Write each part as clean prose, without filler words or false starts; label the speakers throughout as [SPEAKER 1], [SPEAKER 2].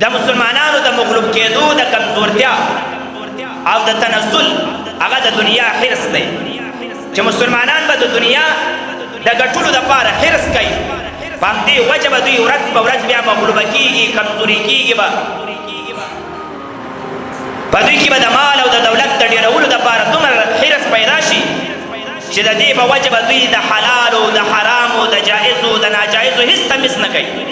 [SPEAKER 1] د مسلمانانو د مغلوب کېدو د کمزورتیا او د تنزل هغه د دنیا حرص دی چې مسلمانان به د دنیا د ګټلو دپاره حرص کوي په همدې وجه به دوی ورځ په ورځ بیا مغلوبه کېږي کمزوري کېږي به په دوی کې به د مال او د دولت د ډېرولو دپاره دومره حرص پیدا شي چې د دې په وجه به دوی د حلالو د حرامو د جایزو د ناجایزو هېڅ تمیز نه کوي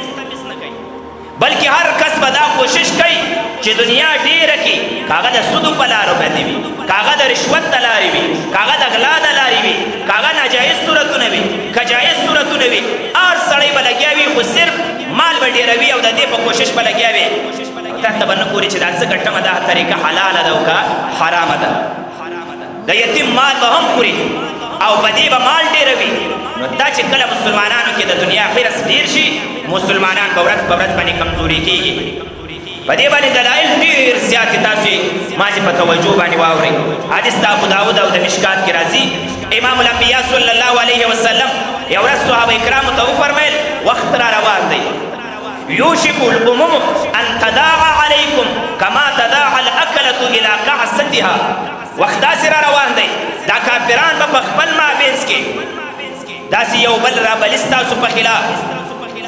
[SPEAKER 1] بلکې هر کس به دا کوشش کوي چې دنیا ډېره کړي که هغه د سودو په لارو باندې وي که هغه د رشوت د لارې وي که هغه د غلا د لارې وي که هغه ناجایز صورتونه وي که جایز صورتونه وي هر سړی به لګیا وي خو صرف مال به ډېروي او د دې په کوشش به لګیا وي تا ته به نه ګوري چې دا څه ګټمه دا طریقه حلاله ده او که حرامه ده د یتیم مال به هم خوري او په دې به مال ډېروي نو دا چې کله مسلمانانو کې د دنیا حرص ډېر شي مسلمانان به ورځ په ورځ باندې کمزوري کېږي په دې باندې دلایل ډېر زیات تاسو ما چې په توجه باندې واورئ حدیث د ابو داود او د مشکات کې راځي امام الانبیا صلی الله علیه وسلم یو ورځ صحابه کرامو ته وفرمیل وخت را روان دی یوشک الامم ان تداعى علیکم کما تداعى الاکلة الى کعستها وخت داسې را روان دی دا کافران به په خپل مابینځ کې داسې یو بل را بلي ستاسو په خلاف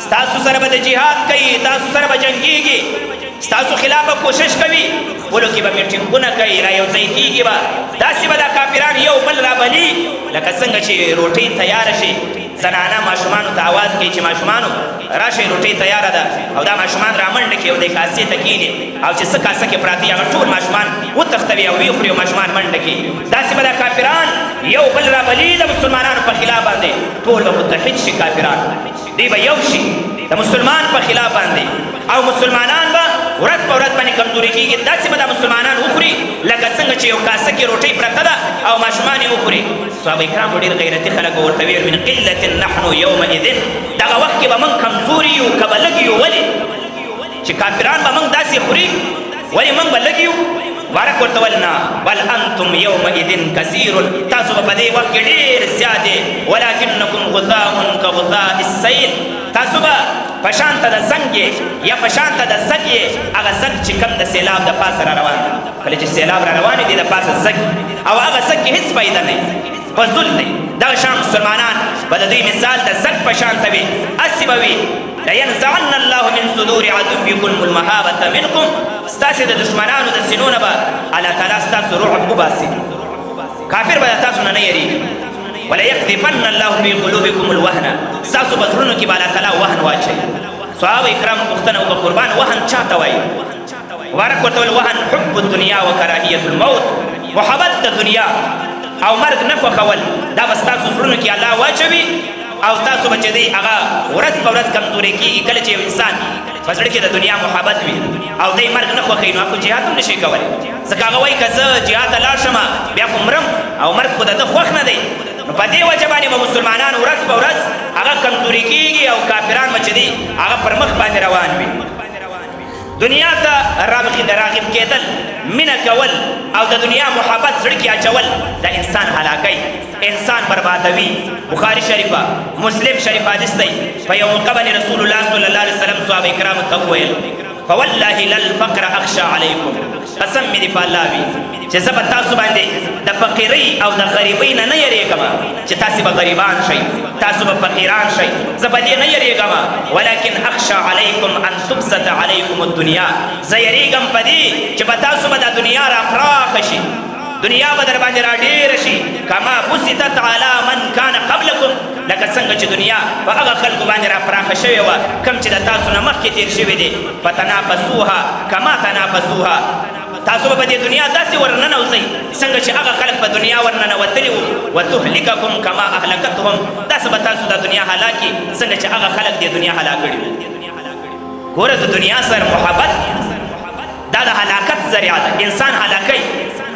[SPEAKER 1] ستاسو سره به د جهاد کوي تاسو سره به جنګېږي ستاسو خلاف به کوشش کوي خپلو کې به میټینګونه کوي را یو ځای کېږي به داسې به دا کافران یو بل رابلي لکه څنګه چې روټۍ تیاره شي زنانه ماشومانو ته آواز کوي چې ماشومانو راشئ روټۍ تیاره ده او دا ماشومان رامنډه کړي او د کاسې ته کښېني او چې څه کاسه کې پراته هغه ټول ماشومان وتښتوي او ویې خوري او ماشومان منډه کړي داسې به دا کافران یو بل رابلي د مسلمانانو په خلاف باندې ټول به متحد شي کافران دوی به یو شي د مسلمان په خلاف باندې او مسلمانان به ورځ په ورځ باندې کمزوري کېږي داسې به دا مسلمانان وخوري لکه څنګه چې یو کاسه کې روټۍ پرته ده او ماشومان یې وخوري صحابه کرام ډېر غیرتي خلک به ورته ویل من قلة نحن یومئذ دغه وخت کې به موږ کمزوري یو که به لږ یو ولې چې کافران به موږ داسې خوري ولې موږ به لږ یو بارک ورته ویل نه بل انتم یومئذ کثیر تاسو به په دې وخت کې ډېر زیات ولکنکم غثاء کغثاء السیل تاسو به په شانته د زنګ یا په شانته د زګ هغه زګ چې کوم د سیلاب د پاسه را روان دی کله چې سیلاب را روان دی د پاسه زګ او هغه زګ کې هېڅ فایده نه فضول دی دغه شان مسلمانان به د دوی مثال د زګ په شانته وي هسې به وي لینزعن الله من صدور عدوکم المهابة منکم ستاسې د دشمنانو د سینو نه به الله تعالی ستاسو رعب وباسي کافر به د تاسو نه نه یېرېږي وليقذفن الله في قلوبكم الوهن ستاسو په زړونو کې به الله تعالی وهن واچوي صحابه کرام پوښتنه وکړه قربان وهن چا ته وایي مبارک ورته ویل وهن حب الدنیا وکراهیة الموت محبت د دنیا او مرګ نه خوښول دا به ستاسو زړونو کې الله واچوي او تاسو به چې دی هغه ورځ په ورځ کمزوري کېږي کله چې یو انسان په زړه کې د دنیا محبت وي او دی مرګ نه خوښوي نو هغه جهاد هم نشي کولی ځکه هغه وایي که زه جهاد ته لاړ شم بیا خو مرم او مرګ خو د ده خوښ نه دی نو په دې وجه باندې به مسلمانان ورځ په ورځ هغه کمزوري کېږي او کافران به چې دی هغه پر مخ باندې روان وي دنیا ته راغب کېدل مینه کول او د دنیا محبت زړه کې اچول د انسان هلاکوي انسان بربادوي بخاري شریفه مسلم شریف حدیث دی په یو موقع باندې رسول الله صلی الله علیه وسلم صحابه کرامو ته وویل فوالله للفقر اخشى علیکم قسم مې دې په الله وي چې زه به تاسو باندې د فقیرۍ او د غریبۍ نه یېرېږم چې تاسې به غریبان شئ تاسو به فقیران شئ زه به دې نه یېرېږم ولکن اخشى علیکم ان تبسط علیکم الدنیا زه یېرېږم په دې چې به تاسو به دا دنیا را پراخه شي دنیا به در باندې را ډېره شي کما بسطت علی من کان قبلکم لکه څنګه چې دنیا په هغه خلکو باندې را پراخه شوې وه کوم چې د تاسو نه مخکې تېر شوي دي فتنافسوها کما تنافسوها تاسو به په دې دنیا داسې ورننوځئ څنګه چې هغه خلک په دنیا ورننوتلي وو وتهلککم کما اهلکتهم داسې به تاسو د دنیا هلاکي څنګه چې هغه خلک دې دنیا هلاک کړي وو ګوره د دنیا سره محبت دا د هلاکت ذریعه ده انسان هلاکوي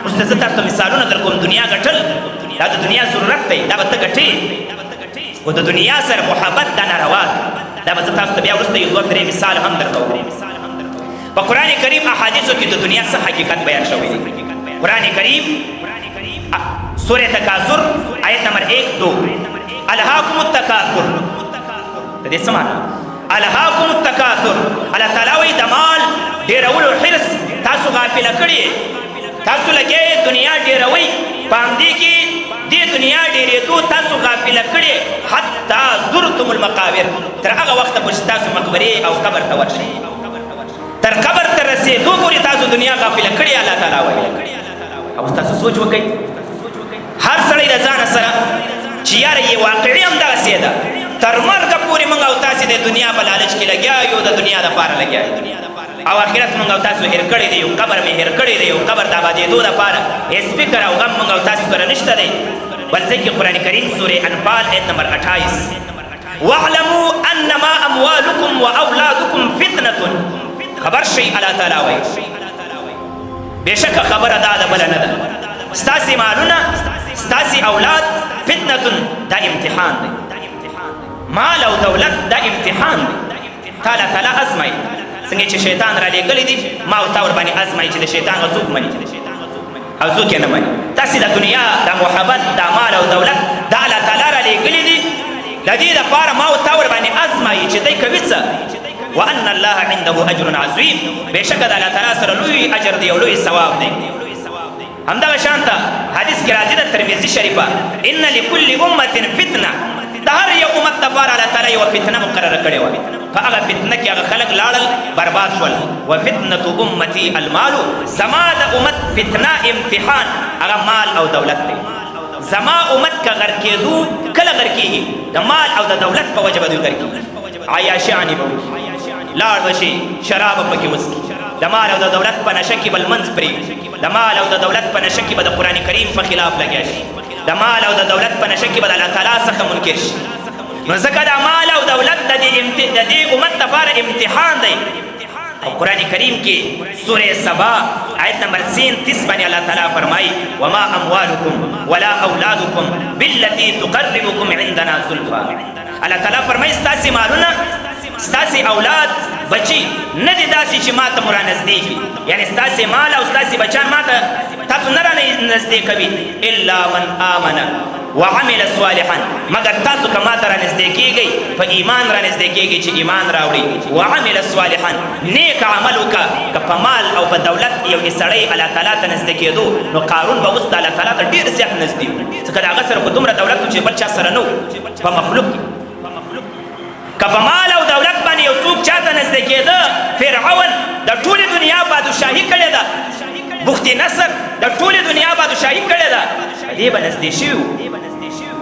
[SPEAKER 1] اوس زه تاسو ته مثالونه در کوم دنیا ګټل دا د دنیا ضرورت دی دا به ته ګټې خو د دنیا سره محبت دا ناروا دا به زه تاسو ته بیا وروسته یو دوه درې مثال هم درته وکړم په قرآن کریم احادیثو کې د دنیا څه حقیقت بیان شوی دی قرآن کریم سورة تکاثر آیت نمبر 1-2 الهاکم التکاثر د دې څه معنی الهاکم التکاثر الله تعالی وایي د مال ډیرولو حرص تاسو غافل کړی تاسو لګي دنیا ډیروي پام دي کې دې دنیا ډیرېدو تاسو غافل کړی حتی زرتم المقابر تر هغه وخت پورې تاسو مقبره او قبر ته ورشئ تر قبر ته رسېدو پورې تاسو دنیا غافل کړی الله تعالی وایي او تاسو سوچ وکړئ هر سړی د ځان سره چې یاره یې واقعي همدغسې ده تر مرګه پورې موږ او تاسې د دنیا په لالچ کې لګیا یو د دنیا دپاره لګیا او آخرت موږ او تاسو هېر کړی دی یو قبر مې هېر کړی دی یو قبر د آبادېدو دپاره هېڅ فکر او غم موږ او تاسې سره نشته دی بل ځای کې قرآن کریم سورې انفال آیت نمبر 28 واعلموا انما اموالکم واولادکم فتنة خبر شئ الله تعالی وایي بېشکه خبره دا ده بله نه ده ستاسې مالونه ستاسې اولاد فتنة دا امتحان دی مال او دولت دا امتحان دی تعالی تعالی ازمایي څنګه چې شیطان را لېږلی دي ما او تا ورباندې ازمایي چې د شیطان څوک مني او څوک یې نه مني تاسې د دنیا دا محبت دا مال او دولت دا الله تعالی را لېږلی دي د دې دپاره ما او تا ورباندې ازمایي چې دی کوي څه وان الله عنده اجر عظیم بېشکه د الله تعالی سره لوی اجر دی او لوی ثواب دی همدغه شانته حدیث کې راځي د ترمذي شریفه ان لكل امه فتنه د هر یو امت دپاره الله تعالی یوه فتنه مقرره کړې وه په هغه فتنه کې هغه خلک لاړل برباد شول وفتنة امتي المال زما د امت فتنه امتحان هغه مال او دولت دی زما امت که غر کېدو کله غر کېږي د مال او د دولت په وجه به دوی غر کېږي عیاشیانې به وکړي لاړ به شي شراب به پکې وڅکي د مال او د دولت په نشه کې به لمنځ پرېږدي د مال او د دولت په نشه کې به د قرآن کریم په خلاف لګیا شي د مال او د دولت په نشه کې به د الله تعالی څخه منکر شي نو ځکه دا مال او دولت د دې امت دپاره امتحان دی او قرآن کریم کې سورې سبا آیت نمبر 33 باندې الله تعالی فرمایي وما اموالکم ولا اولادکم بالتي تقربکم عندنا زلفا الله تعالی فرمایي ستاسې مالونه ستاسې اولاد بچي نه دي داسې چې ما ته مو رانږدې یعنی ستاسې مال او ستاسې بچیان ما ته تاسو نه رانږدې کوي الا من آمن وعمل صالحا مگر تاسو که ما ته رانږدې کېږئ په ایمان رانږدې کېږئ چې ایمان راوړئ وعمل صالحا نیک عمل وکړه که په مال او په دولت یو سړی الله تعالی ته نږدې کېدو نو قارون به اوس د الله تعالی ته ډېر زیات نږدې و ځکه د هغه سره خو دومره دولت و چې بل چا سره نه و په مخلوق کې که په مال او دولت باندې یو څوک چاته نږدې کېده فرعون د ټولې دنیا بادشاهي کړې ده بخت نصر د ټولې دنیا بادشاهي کړې ده دې به نږدې شوي وو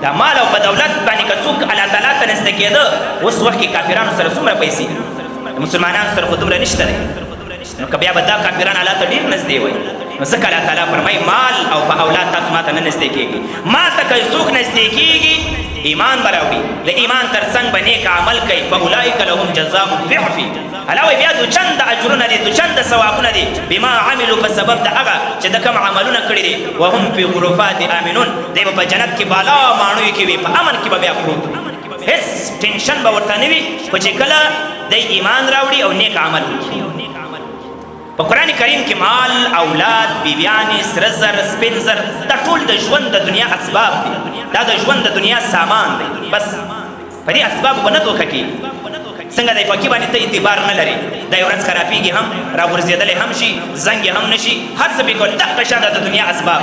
[SPEAKER 1] د مال او په دولت باندې که څوک الله تعالی ته نږدې کېده اوس وخت کې کافرانو سره څومره پیسې د مسلمانانو سره خو دومره نشته دی نو که بیا به دا کافران الله ته ډېر نږدې وایي نو ځکه الله تعالی فرمایي مال او په اولاد تاسو ما ته نه نږدې کېږي ما ته که څوک نږدې کېږي ایمان به راوړي د ایمان تر څنګ به نیک عمل کوي فاولئک لهم جزاء الضعف الله وایي بیا دوچنده اجرونه دي دوچنده ثوابونه دي بما عملو په سبب د هغه چې د کوم عملونه کړي دي وهم فی غرفات آمنون دی به په جنت کې بالا ماڼیو کې وي په امن کې به بیا پروت هېڅ ټینشن به ورته نه وي خو چې کله دی ایمان راوړي او نیک عمل وکړي په قرآن کریم کې مال اولاد بیبیانې سره زر سپین زر دا ټول د ژوند د دنیا اسباب دي دا د ژوند د دنیا سامان دی بس په دې اسبابو به نه دوکه کېږي څنګه دی پکې باندې ته اعتبار نه لري دا یو ورځ خرابېږي هم راغورځېدلی هم شي زنګ هم نه شي هر څه به کول دغه شان د دنیا اسباب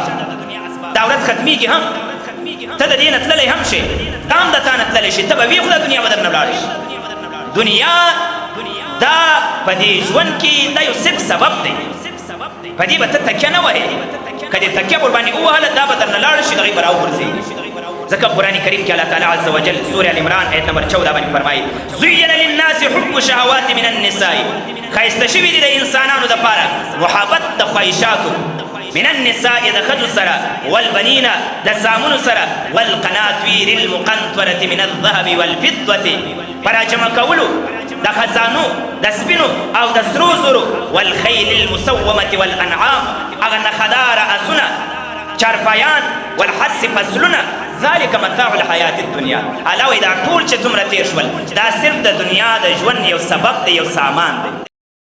[SPEAKER 1] دا ورځ ختمېږي هم ته د دې نه تللی هم شي دا هم د تا نه تللی شي ته به وي خو د دنیا به در نه ولاړ شي دنیا دا په دې ژوند کې دا یو صرف سبب دی په دې به ته تکیه نه وهې که دې تکیه ورباندې ووهله دا به در نه لاړه شي د هغې به راوغورځېږي ځکه قرآن کریم کې الله تعالی عز وجل سورة العمران آیت نمبر 14 باندې فرمایي زین للناس حب الشهوات من النساء ښایسته شوي دي د انسانانو دپاره محبت د خواهشاتو من النساء د ښځو سره والبنین د زامنو سره والقناطیر المقنطرة من الذهب والفضة په راجمع کولو د خزانو د سپینو او د سرو زرو والخیل المسومة والانعام هغه نښهداره اسونه چارپایان والحرث فصلونه ذلك متاع الحیات الدنیا الله وایي دا ټول چې څومره تېر شول دا صرف د دنیا د ژوند یو سبب دی یو سامان دی